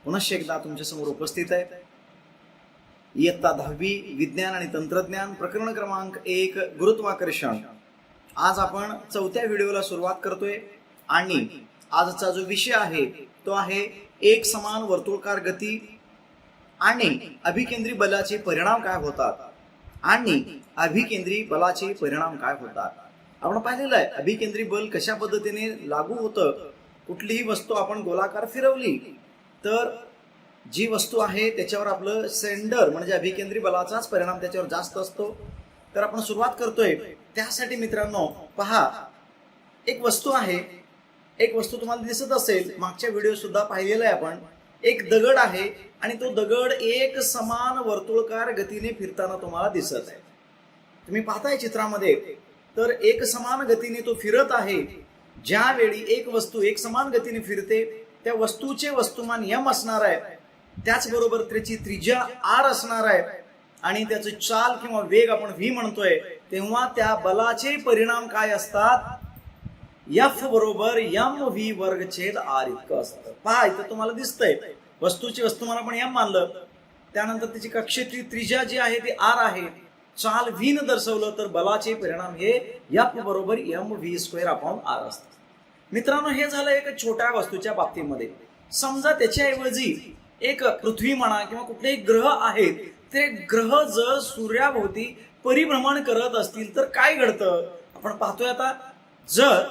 पुनश्च एकदा तुमच्यासमोर उपस्थित आहे। इयत्ता 10वी विज्ञान आणि तंत्रज्ञान प्रकरण क्रमांक 1 गुरुत्वाकर्षण। आज आपण चौथ्या व्हिडिओला सुरुवात करतोय आणि आजचा जो विषय आहे तो आहे एक समान वर्तुळाकार गती आणि अभिकेंद्री बलाचे परिणाम काय होतात आणि अभिकेंद्री बलाचे परिणाम काय होतात। आपण पाहिलेलं आहे अभिकेंद्री बल कशा पद्धतीने लागू होतं। कुठलीही वस्तू आपण गोलाकार फिरवली तर जी वस्तू आहे त्याच्यावर आपलं सेंडर म्हणजे अभिकेंद्री बलाचाच परिणाम त्याच्यावर जास्त असतो। तर आपण सुरुवात करतोय त्यासाठी मित्रांनो पहा, एक वस्तू आहे, एक वस्तू तुम्हाला दिसत असेल, मागच्या व्हिडिओ सुद्धा पाहिलेला आहे आपण। एक दगड आहे आणि तो दगड एक समान वर्तुळाकार गतीने फिरताना तुम्हाला दिसत आहे। तुम्ही पाहताय चित्रामध्ये, तर एक समान गतीने तो फिरत आहे। ज्यावेळी एक वस्तू एक समान गतीने फिरते त्या वस्तूचे वस्तुमान m असणार आहे, त्याचबरोबर त्याची त्रिज्या r असणार आहे आणि त्याचे चाल किंवा वेग आपण v म्हणतोय, तेव्हा त्या बलाचे परिणाम काय असतात, F बरोबर mv वर्ग छेद r इतकं असतं। पहा इथं तुम्हाला दिसतंय वस्तूचे वस्तुमान आपण m मानलं, त्यानंतर त्याची कक्षेची त्रिज्या जी आहे ती r आहे, चाल v न दर्शवलं तर बलाचे परिणाम हे F बरोबर mv²/r असतं। मित्रांनो हे झालं एक छोट्या वस्तूच्या बाबतीमध्ये। समजा त्याच्याऐवजी एक पृथ्वी म्हणा किंवा कुठलेही ग्रह आहेत, ते ग्रह जर सूर्याभोवती परिभ्रमण करत असतील तर काय घडतं आपण पाहतोय। आता जर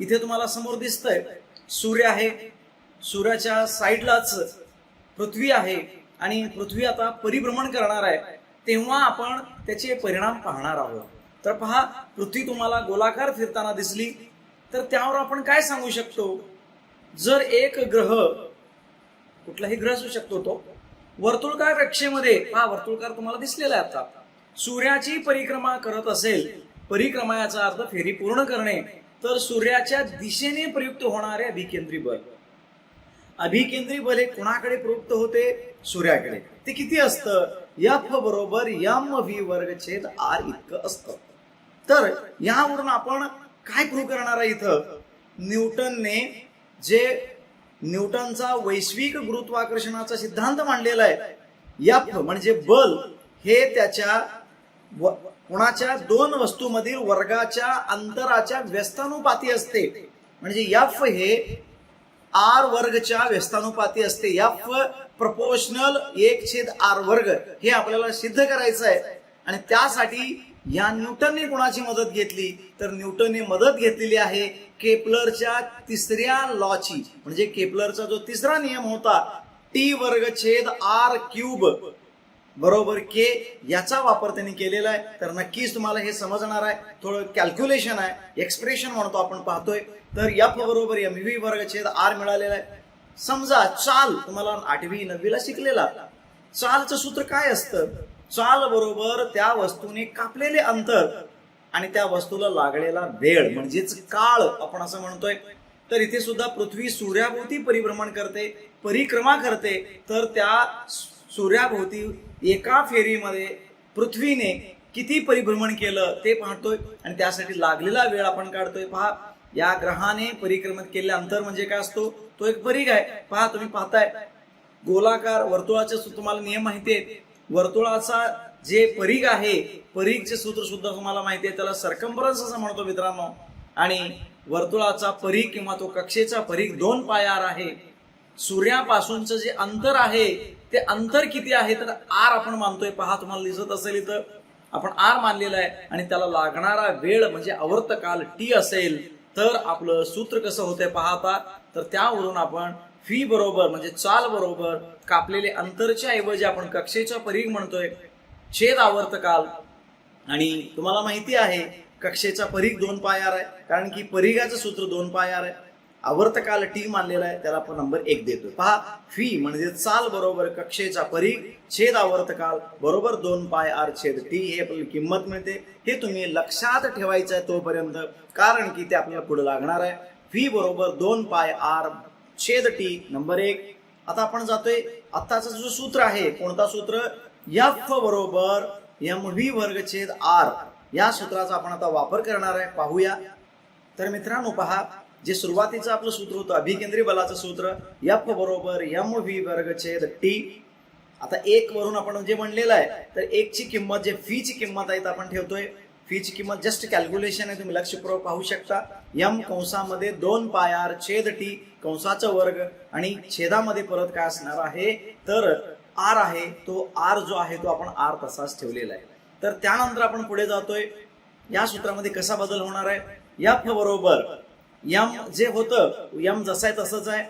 इथे तुम्हाला समोर दिसतंय सूर्य आहे, सूर्याच्या साईडलाच पृथ्वी आहे आणि पृथ्वी आता परिभ्रमण करणार आहे, तेव्हा आपण त्याचे परिणाम पाहणार आहोत। तर पहा, पृथ्वी तुम्हाला गोलाकार फिरताना दिसली तर त्यावर आपण काय सांगू शकतो, जर एक ग्रह, कुठलाही ग्रह असू शकतो, तो वर्तुळाकार कक्षेमध्ये, पहा वर्तुळाकार तुम्हाला दिसलेला आहे, आता सूर्याची परिक्रमा करत असेल, परिक्रमा याचा अर्थ फेरी पूर्ण करणे, तर सूर्याच्या दिशेने प्रयुक्त होणारे अभिकेंद्री बल, अभिकेंद्री बल हे कोणाकडे प्रयुक्त होते, सूर्याकडे। ते किती असतं, F बरोबर mv वर्ग छेद r इतकं असतं। तर यावरून आपण काय प्रूव्ह करणार आहे, इथं न्यूटनने जे न्यूटनचा वैश्विक गुरुत्वाकर्षणाचा सिद्धांत मांडलेला आहे, F म्हणजे बल हे त्याच्या कोणाच्या दोन वस्तूमधील वर्गाच्या अंतराच्या व्यस्तानुपाती असते। म्हणजे F हे r वर्गच्या व्यस्तानुपाती असते। F प्रपोर्शनल 1/r वर्ग हे आपल्याला सिद्ध करायचं आहे आणि त्यासाठी या न्यूटनने कोणाची मदत घेतली, तर न्यूटनने मदत घेतलेली आहे केपलरच्या तिसऱ्या लॉची, म्हणजे केपलरचा जो तिसरा नियम होता t वर्ग छेद r क्यूब बरोबर k, याचा वापर त्यांनी केलेला आहे। तर नक्कीच तुम्हाला हे समजणार आहे, थोडं कॅल्क्युलेशन आहे, एक्सप्रेशन म्हणतो आपण पाहतोय। तर F बरोबर mv वर्ग छेद r मिळालेला आहे। समजा चाल तुम्हाला 8वी 9वीला शिकलेला, चालचं सूत्र काय असतं, चाल बरोबर त्या वस्तूने कापलेले अंतर आणि त्या वस्तूला लागलेला वेळ म्हणजेच काळ आपण असं म्हणतोय। तर इथे सुद्धा पृथ्वी सूर्याभोवती परिभ्रमण करते, परिक्रमा करते, तर त्या सूर्याभोवती एका फेरीमध्ये पृथ्वीने किती परिभ्रमण केलं ते पाहतोय आणि त्यासाठी लागलेला वेळ आपण काढतोय। पहा, या ग्रहाने परिक्रमित केलेले अंतर म्हणजे काय असतो, तो एक परिघ आहे। पहा तुम्ही पाहताय गोलाकार वर्तुळाचे तुम्हाला नियम माहिती आहेत, वर्तुळाचा जे परिघ आहे, परिघचे सूत्र सुद्धा तुम्हाला माहिती आहे, त्याला सर्कम्फरन्स असं म्हणतो मित्रांनो। आणि वर्तुळाचा परिघ किंवा तो कक्षेचा परिघ 2πr आहे। सूर्यापासूनचं जे अंतर आहे ते अंतर किती आहे, तर r आपण मानतोय। पहा तुम्हाला दिसत असेल इथं आपण r मानलेला आहे आणि त्याला लागणारा वेळ म्हणजे आवर्तकाल t असेल, तर आपलं सूत्र कसं होतंय पाहता, तर त्यावरून आपण v बरोबर म्हणजे चाल बरोबर कापलेले अंतरच्या ऐवजी आपण कक्षेचा परिघ म्हणतोय छेद आवर्तकाल। आणि तुम्हाला माहिती आहे कक्षेचा परिघ 2πr आहे, कारण की परिघाचं सूत्र 2πr आहे, आवर्तकाल t मानलेला आहे, त्याला आपण नंबर 1 देतोय। पहा, v म्हणजे चाल बरोबर कक्षेचा परिघ छेद आवर्तकाल बरोबर 2πr छेद t, हे आपल्याला किंमत मिळते। हे तुम्ही लक्षात ठेवायचं आहे तोपर्यंत, कारण की ते आपल्याला पुढे लागणार आहे। v बरोबर 2πr छेद t नंबर 1। आता आपण जातोय आत्ताचा जो सूत्र आहे, कोणता सूत्र, F बरोबर mv वर्ग छेद r, या सूत्राचा आपण आता वापर करणार आहे, पाहूया। तर मित्रांनो पहा, जे सुरुवातीचं आपलं सूत्र होतं अभिकेंद्री बलाचं सूत्र F बरोबर mv वर्ग छेद t. आता 1 वरून आपण जे म्हणलेलं आहे तर 1 ची किंमत जे फी ची किंमत आहे आपण ठेवतोय. फी ची किंमत जस्ट कॅल्क्युलेशन आहे, तुम्ही लक्षपूर्वक पाहू शकता. m कंसामध्ये 2 पाय r छेद t कंसाचा वर्ग आणि छेदामध्ये परत काय असणार आहे तर r आहे, तो r जो आहे तो आपण r तसाच ठेवलेला आहे. तर त्यानंतर आपण पुढे जातोय. या सूत्रामध्ये कसा बदल होणार आहे. F बरोबर m जे होतं m जसा आहे तसंच आहे,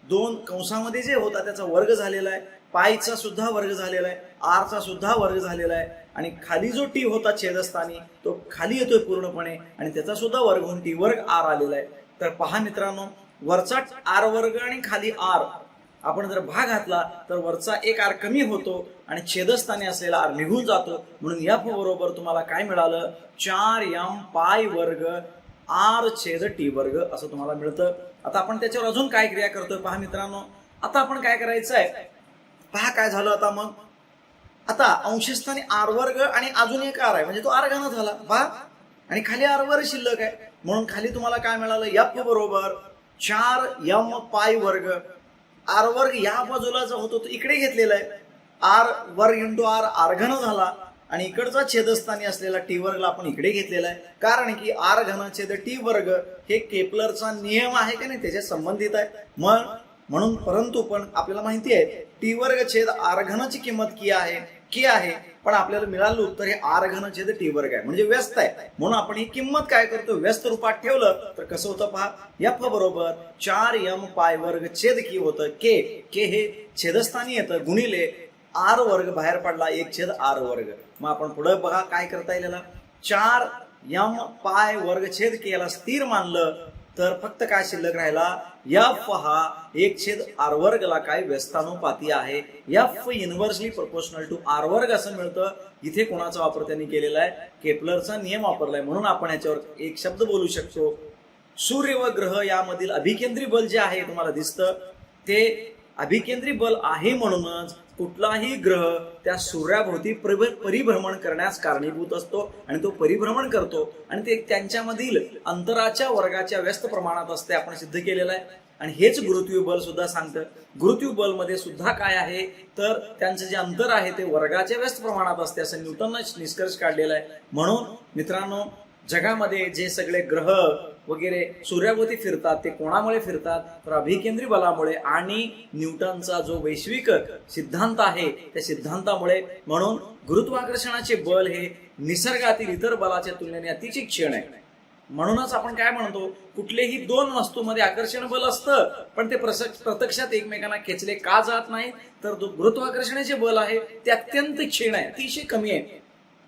2 कंसामध्ये जे होता त्याचा वर्ग झालेला आहे, पायचा सुद्धा वर्ग झालेला आहे, r चा सुद्धा वर्ग झालेला आहे आणि खाली जो t होता छेदस्थानी तो खाली येतोय पूर्णपणे आणि त्याचा सुद्धा वर्ग होऊन t वर्ग r आलेला आहे. तर पहा मित्रांनो, वरचा r वर्ग आणि खाली r आपण जर भाग घातला तर वरचा एक r कमी होतो आणि छेदस्थानी असलेला r निघून जातो. म्हणून F बरोबर तुम्हाला काय मिळालं 4m पाय वर्ग r छेद t वर्ग असं तुम्हाला मिळतं. आता आपण त्याच्यावर अजून काय क्रिया करतोय पहा मित्रांनो. आता आपण काय करायचं आहे पहा काय झालं. आता मग आता अंशस्थानी r वर्ग आणि अजून एक r आहे म्हणजे तो r घन झाला पहा आणि खाली r वर्ग शिल्लक आहे. म्हणून खाली तुम्हाला काय मिळालं F बरोबर 4m पाय वर्ग r वर्ग या बाजूला जो होतो तो इकडे घेतलेला आहे, r वर्ग इंटू r r घन झाला आणि इकडचा छेदस्थानी असलेला t वर्गला आपण इकडे घेतलेला आहे. कारण की r घन छेद t वर्ग हे केपलरचा नियम आहे का नाही त्याच्या संबंधित आहे. म्हणून परंतु पण आपल्याला माहिती आहे t वर्ग छेद r घनाची किंमत k आहे पण आपल्याला मिळालं उत्तर हे r घन छेद t वर्ग आहे म्हणजे व्यस्त आहे. म्हणून आपण ही किंमत काय करतो व्यस्त रूपात ठेवलं तर कसं होतं पहा. F बरोबर 4m पाय वर्ग छेद k होतं, k हे छेदस्थानी येतं गुणिले r वर्ग बाहेर पडला 1 छेद r वर्ग. मग आपण पुढे बघा काय करता येईल. 4m पाय वर्ग छेद k याला स्थिर मानलं तर फक्त काय शिल्लक राहिला F हा 1 छेद r वर्गला काय व्यस्तानुपाती आहे. F inversely proportional to r वर्ग असं मिळतं. इथे कोणाचा वापर त्यांनी केलेला आहे केपलरचा नियम वापरलाय. म्हणून आपण याच्यावर एक शब्द बोलू शकतो. सूर्य व ग्रह यामधील अभिकेंद्री बल जे आहे तुम्हाला दिसतं ते अभिकेंद्री बल आहे. म्हणूनच कुठलाही ग्रह त्या सूर्याभोवती परिभ्रमण करण्यास कारणीभूत असतो आणि तो परिभ्रमण करतो आणि ते त्यांच्यामधील अंतराच्या वर्गाच्या व्यस्त प्रमाणात असते आपण सिद्ध केलेलं आहे. आणि हेच गुरुत्वीय बल सुद्धा सांगतं. गुरुत्वीय बल मध्ये सुद्धा काय आहे तर त्यांचं जे अंतर आहे ते वर्गाच्या व्यस्त प्रमाणात असते असं न्यूटननं निष्कर्ष काढलेला आहे. म्हणून मित्रांनो जगामध्ये जे सगळे ग्रह वगैरे सूर्याभोवती फिरतात ते कोणामुळे फिरतात तर अभिकेंद्री बलामुळे आणि न्यूटनचा जो वैश्विक सिद्धांत आहे त्या सिद्धांतामुळे. म्हणून गुरुत्वाकर्षणाचे बल हे निसर्गातील इतर बलाच्या तुलनेने अतिशय क्षीण आहे. म्हणूनच आपण काय म्हणतो कुठलेही 2 वस्तूमध्ये आकर्षण बल असतं पण ते प्रत्यक्षात एकमेकांना खेचले का जात नाही तर गुरुत्वाकर्षणाचे बल आहे ते अत्यंत क्षीण आहे, अतिशय कमी आहे.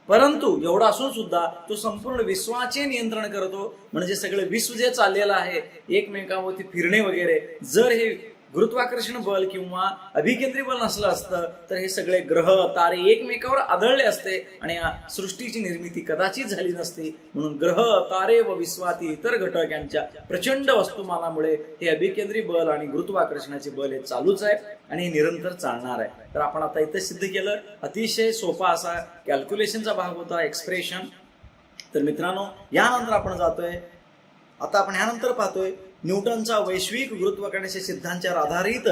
परंतु एवढा असून सुद्धा तो संपूर्ण विश्वाचे नियंत्रण करतो. म्हणजे सगळे विश्व जे चाललेलं आहे एकमेकांवरती फिरणे वगैरे जर हे गुरुत्वाकर्षण बल किंवा अभिकेंद्री बल नसलं असतं तर हे सगळे ग्रह तारे एकमेकावर आदळले असते आणि या सृष्टीची निर्मिती कदाचित झाली नसती. म्हणून ग्रह तारे व विश्वातील इतर घटक यांच्या प्रचंड वस्तुमानामुळे हे अभिकेंद्री बल आणि गुरुत्वाकर्षणाचे बल हे चालूच आहे आणि हे निरंतर चालणार आहे. तर आपण आता इथे सिद्ध केलं. अतिशय सोपा असा कॅल्क्युलेशनचा भाग होता एक्सप्रेशन. तर मित्रांनो यानंतर आपण जातोय आता आपण ह्यानंतर पाहतोय न्यूटनचा वैश्विक गुरुत्वाकर्षणाच्या सिद्धांतावर आधारित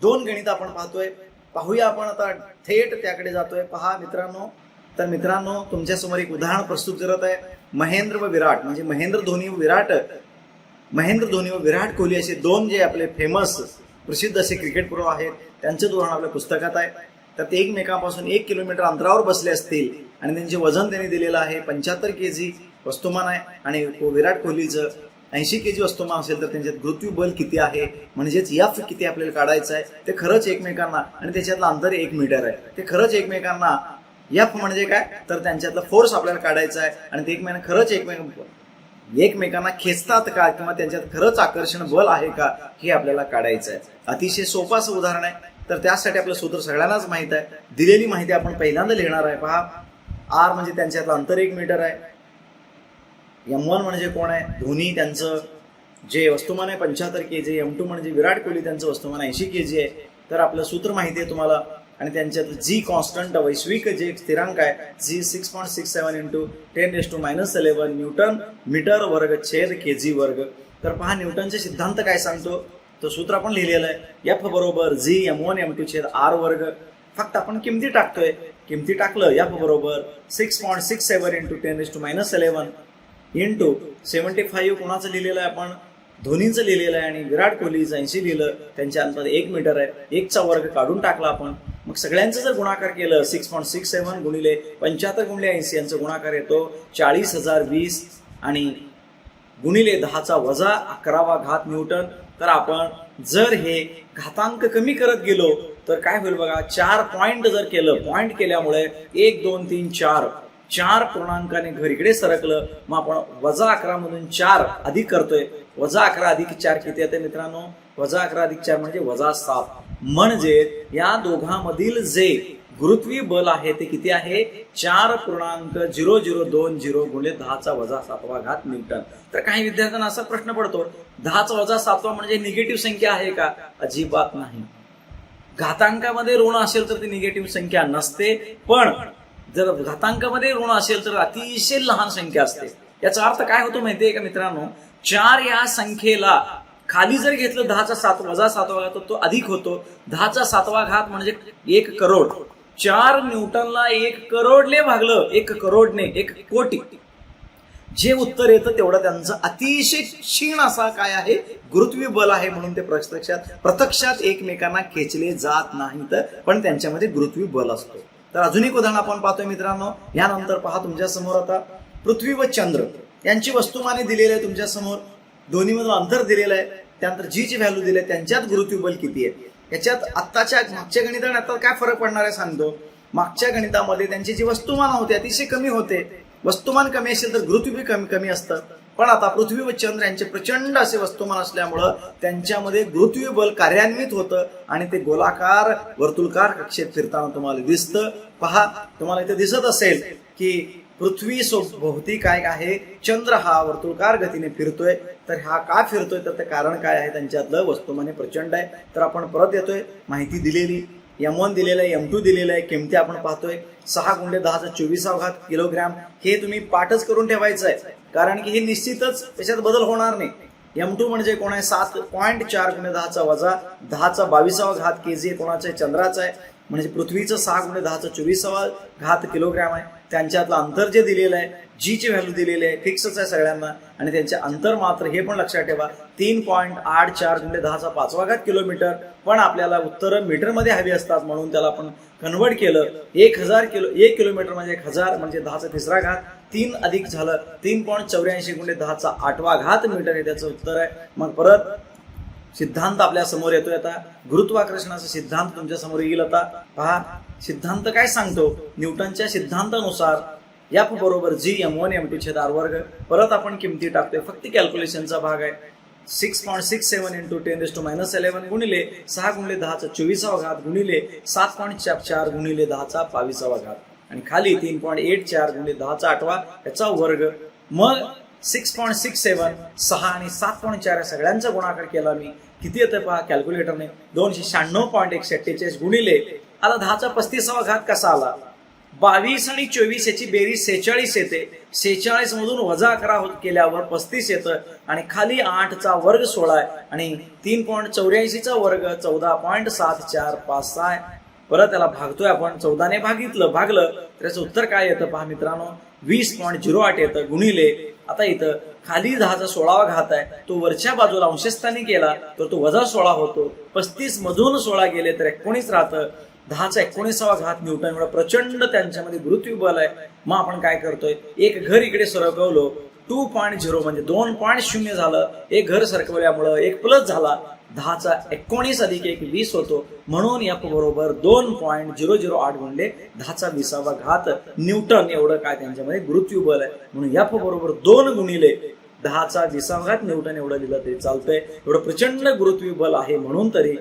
2 गणित आपण पाहतोय. पाहूया आपण आता थेट त्याकडे जातोय. पहा मित्रांनो. तर मित्रांनो तुमच्या समोर एक उदाहरण प्रस्तुत करत आहे. महेंद्र व विराट म्हणजे महेंद्र धोनी व विराट कोहली असे 2 जे आपले फेमस प्रसिद्ध असे क्रिकेटपटू आहेत त्यांचे उदाहरण आपल्या पुस्तकात आहे. तर ते एकमेकांपासून 1 किलोमीटर अंतरावर बसले असतील आणि त्यांचे वजन त्यांनी दिलेलं आहे 75 kg वस्तुमान आहे आणि विराट कोहलीचं 80 kg वस्तुमान असेल तर त्यांच्यात गुरुत्वीय बल किती आहे म्हणजेच F किती आपल्याला काढायचं आहे. ते खरंच एकमेकांना आणि त्याच्यातलं अंतर 1 मीटर आहे. ते खरंच एकमेकांना F म्हणजे काय तर त्यांच्यातला फोर्स आपल्याला काढायचा आहे आणि ते एकमेकांना खरंच एकमेकांना खेचतात का किंवा त्यांच्यात खरंच आकर्षण बल आहे का हे आपल्याला काढायचं आहे. अतिशय सोपं असं उदाहरण आहे. तर त्यासाठी आपलं सूत्र सगळ्यांनाच माहित आहे. दिलेली माहिती आपण पहिल्यांदा लिहिणार आहे. पहा R म्हणजे त्यांच्यातलं अंतर 1 मीटर आहे. M1 म्हणजे कोण आहे धोनी त्यांचं जे वस्तुमान आहे 75 kg. M2 म्हणजे विराट कोहली त्यांचं वस्तुमान 80 kg आहे. तर आपलं सूत्र माहिती आहे तुम्हाला आणि त्यांच्यात जी कॉन्स्टंट वैश्विक जे स्थिरांक आहे जी 6.67 × 10⁻11 न्यूटन मीटर वर्ग छेद kg वर्ग. तर पहा न्यूटनचे सिद्धांत काय सांगतो, तो सूत्र आपण लिहिलेलं आहे, F बरोबर G(m1 m2 r वर्ग. फक्त आपण किमती टाकतोय, किमती टाकलं F बरोबर 6.67 × 10⁻11 इंटू 75 कोणाचं लिहिलेलं आहे आपण, धोनीचं लिहिलेलं आहे, आणि विराट कोहलीचं 80 लिहिलं. त्यांच्या अंतर 1 मीटर आहे. 1चा वर्ग काढून टाकला आपण. मग सगळ्यांचं जर गुणाकार केलं 6.67 गुणिले 75 गुणिले 80 यांचा गुणाकार येतो 40,020 आणि गुणिले 10⁻11 न्यूटन. तर आपण जर हे घातांक कमी करत गेलो तर काय होईल बघा, 4 पॉईंट जर केलं, पॉईंट केल्यामुळे 1 2 3 4 पूर्णांकाने घर इकडे सरकलं. मग आपण -11 मधून 4 अधिक करतोय. -11 अधिक 4 किती येते मित्रांनो, -11 अधिक 4 म्हणजे -7. म्हणजे या दोघांमधील जे गुरुत्वीय बल आहे ते किती आहे, 4.0020 गुणिले 10⁻7 न्यूटन. तर काही विद्यार्थ्यांना असा प्रश्न पडतो, 10⁻7 म्हणजे निगेटिव्ह संख्या आहे का? अजिबात नाही. घातांकामध्ये ऋण असेल तर ती निगेटिव्ह संख्या नसते, पण जर घातांकामध्ये ऋण असेल तर अतिशय लहान संख्या असते. याचा अर्थ काय होतो माहितीये का मित्रांनो, 4 या संख्येला खाली जर घेतलं 10⁻7 तर तो अधिक होतो. 10⁻7 म्हणजे 1 करोड. 4 न्यूटनला 1 करोडने भागलं, 1 करोडने 1 कोटी. जे उत्तर येतं तेवढं त्यांचं अतिशय क्षीण असा काय आहे, गुरुत्वीय बल आहे. म्हणून ते प्रत्यक्षात एकमेकांना खेचले जात नाहीत, पण त्यांच्यामध्ये गुरुत्वीय बल असतो. तर अजून एक उदाहरण आपण पाहतोय मित्रांनो. यानंतर पहा तुमच्या समोर आता पृथ्वी व चंद्र यांची वस्तुमाने दिलेली आहे तुमच्या समोर. दोन्हीमधून अंतर दिलेलं आहे, त्यानंतर जी ची व्हॅल्यू दिली आहे, त्यांच्यात गुरुत्वीय बल किती आहे. याच्यात आत्ताच्या मागच्या गणिताने आता काय फरक पडणार आहे सांगतो. मागच्या गणितामध्ये त्यांची जी वस्तुमान होते अतिशय कमी होते. वस्तुमान कमी असेल तर गुरुत्वीय कमी असतं. पण आता पृथ्वी व चंद्र यांचे प्रचंड असे वस्तुमान असल्यामुळं त्यांच्यामध्ये गुरुत्वीय बल कार्यान्वित होतं आणि ते गोलाकार वर्तुळकार कक्षेत फिरताना तुम्हाला दिसतं. पहा, तुम्हाला इथे दिसत असेल की पृथ्वी भोवती काय आहे, चंद्र हा वर्तुळकार गतीने फिरतोय. तर हा का फिरतोय, तर ते कारण काय आहे, त्यांच्यातलं वस्तुमाने प्रचंड आहे. तर आपण परत येतोय, माहिती दिलेली, M1 दिलेलं आहे, M2 दिलेलं आहे, किमती आपण पाहतोय 6 × 10⁻24 किलोग्रॅम. हे तुम्ही पाठच करून ठेवायचं आहे, कारण की हे निश्चितच त्याच्यात बदल होणार नाही. M2 म्हणजे कोण आहे, 7.4 × 10⁻22 kg कोणाचं आहे, चंद्राचं आहे. म्हणजे पृथ्वीचं 6 × 10⁻24 किलोग्रॅम आहे. त्यांच्यातलं अंतर जे दिलेलं आहे, जी ची व्हॅल्यू दिलेली आहे, फिक्सच आहे सगळ्यांना. आणि त्यांचे अंतर मात्र हे पण लक्षात ठेवा 3.84 × 10⁻5 किलोमीटर. पण आपल्याला उत्तरं मीटरमध्ये हवी असतात, म्हणून त्याला आपण कन्वर्ट केलं. 1 किलोमीटर म्हणजे 1000 म्हणजे 10⁻³ 3 अधिक झालं 3.84 × 10⁸ मीटर हे त्याचं उत्तर आहे. मग परत सिद्धांत आपल्या समोर येतोय. आता गुरुत्वाकर्षणाचा सिद्धांत तुमच्या समोर येईल. आता पहा, सिद्धांत काय सांगतो. न्यूटनच्या सिद्धांतानुसार F बरोबर G(m1 m2 r वर्ग. परत आपण किमती टाकतोय, फक्त कॅल्क्युलेशनचा भाग आहे. 6.67 × 10⁻11 गुणिले 6 × 10⁻24 गुणिले 7.44 गुणिले 10⁻22 आणि खाली 3.84 गुणिले 10⁸ याचा वर्ग. मग 6.67 6 आणि 7.4 या सगळ्यांचा गुणाकार केला मी, किती येतं पहा कॅल्क्युलेटरने, 296.148 गुणिले आता 10⁻35 कसा आला, 22 आणि 24 याची बेरीज 46 येते. 46 मधून -11 केल्यावर 35 येतं आणि खाली 8चा वर्ग 16 आहे आणि 3.84चा वर्ग 14.7456 आहे. परत त्याला भागतोय आपण, 14 ने भागलं त्याचं उत्तर काय येतं पहा मित्रांनो, 20.08 येतं गुणिले. आता इथं खाली 10⁻16 आहे, तो वरच्या बाजूला अंशस्थानी केला तर तो -16 होतो. 35 मधून 16 गेले तर 19 राहतं. 10⁻19 न्यूटन एवढं प्रचंड त्यांच्यामध्ये गुरुत्वीय बल आहे. मग आपण काय करतोय, एक घर इकडे सरकवलं 2.0 म्हणजे 2.0 झालं. एक घर सरकवल्यामुळं एक प्लस झाला, 10⁻19 अधिक 1 20 होतो. म्हणून F बरोबर 2.008 गुणिले 10⁻20 न्यूटन एवढं काय त्यांच्यामध्ये गुरुत्वीय बल आहे. म्हणून F बरोबर 2 गुणिले 10⁻20 न्यूटन एवढं लिहिलं तरी चालतंय. एवढं प्रचंड गुरुत्वीय बल आहे. म्हणून तरी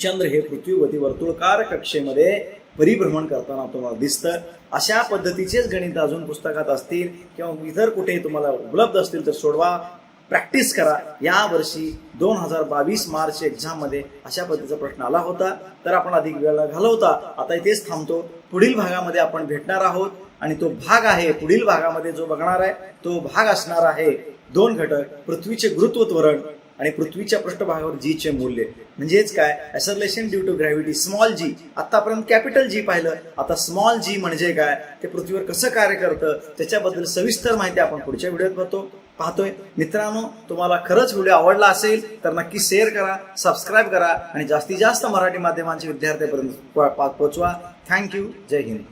चंद्र हे पृथ्वीवरती वर्तुळकार कक्षेमध्ये परिभ्रमण करताना तुम्हाला दिसतं. अशा पद्धतीचेच गणित अजून पुस्तकात असतील किंवा इतर कुठेही तुम्हाला उपलब्ध असतील तर सोडवा. प्रॅक्टिस करा. या वर्षी 2022 मार्च एक्झाममध्ये अशा पद्धतीचा प्रश्न आला होता. तर आपण अधिक वेळ न घालवता आता इथेच थांबतो. पुढील भागामध्ये आपण भेटणार आहोत आणि तो भाग आहे, पुढील भागामध्ये जो बघणार आहे तो भाग असणार आहे 2 घटक, पृथ्वीचे गुरुत्व त्वरण आणि पृथ्वीच्या पृष्ठभागावर जी चे मूल्य. म्हणजेच काय, acceleration due to gravity small G. आतापर्यंत कॅपिटल जी पाहिलं, आता स्मॉल जी म्हणजे काय, ते पृथ्वीवर कसं कार्य करतं त्याच्याबद्दल सविस्तर माहिती आपण पुढच्या व्हिडिओत पाहतोय. मित्रांनो, तुम्हाला खरंच व्हिडिओ आवडला असेल तर नक्की शेअर करा, सबस्क्राईब करा आणि जास्तीत जास्त मराठी माध्यमांच्या विद्यार्थ्यांपर्यंत पोहोचवा. थँक्यू. जय हिंद.